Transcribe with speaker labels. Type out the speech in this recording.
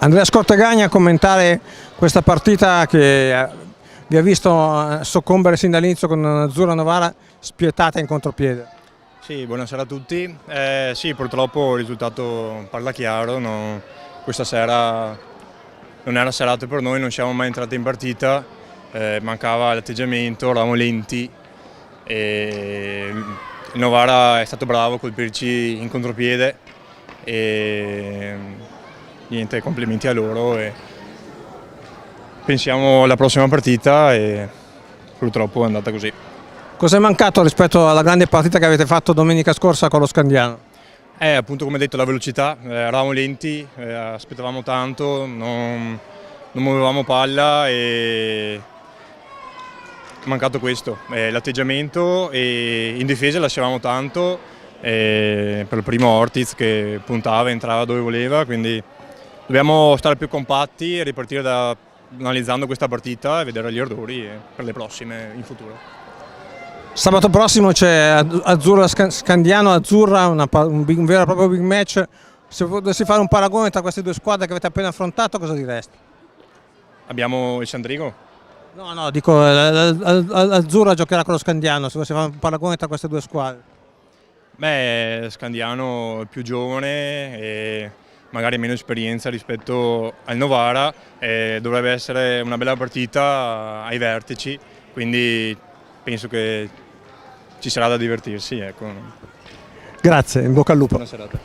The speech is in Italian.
Speaker 1: Andrea Scortegagna a commentare questa partita che vi ha visto soccombere sin dall'inizio con Azzurra Novara spietata in contropiede.
Speaker 2: Sì, buonasera a tutti. Sì, purtroppo il risultato parla chiaro, questa sera non era serata per noi, non siamo mai entrati in partita, mancava l'atteggiamento, eravamo lenti e il Novara è stato bravo a colpirci in contropiede e niente, complimenti a loro e pensiamo alla prossima partita e purtroppo è andata così.
Speaker 1: Cosa è mancato rispetto alla grande partita che avete fatto domenica scorsa con lo Scandiano?
Speaker 2: Appunto, come detto, la velocità, eravamo lenti, aspettavamo tanto, non muovevamo palla e è mancato questo, l'atteggiamento, e in difesa lasciavamo tanto per il primo Ortiz che puntava, entrava dove voleva, quindi dobbiamo stare più compatti e ripartire analizzando questa partita e vedere gli errori per le prossime in futuro.
Speaker 1: Sabato prossimo c'è Azzurra Scandiano, Azzurra, un vero e proprio big match. Se potessi fare un paragone tra queste due squadre che avete appena affrontato, cosa diresti?
Speaker 2: Abbiamo il Sandrigo?
Speaker 1: No, dico Azzurra giocherà con lo Scandiano, se potessi fare un paragone tra queste due squadre.
Speaker 2: Beh, Scandiano è più giovane e magari meno esperienza rispetto al Novara, dovrebbe essere una bella partita ai vertici, quindi penso che ci sarà da divertirsi. Ecco.
Speaker 1: Grazie, in bocca al lupo.
Speaker 2: Buona serata.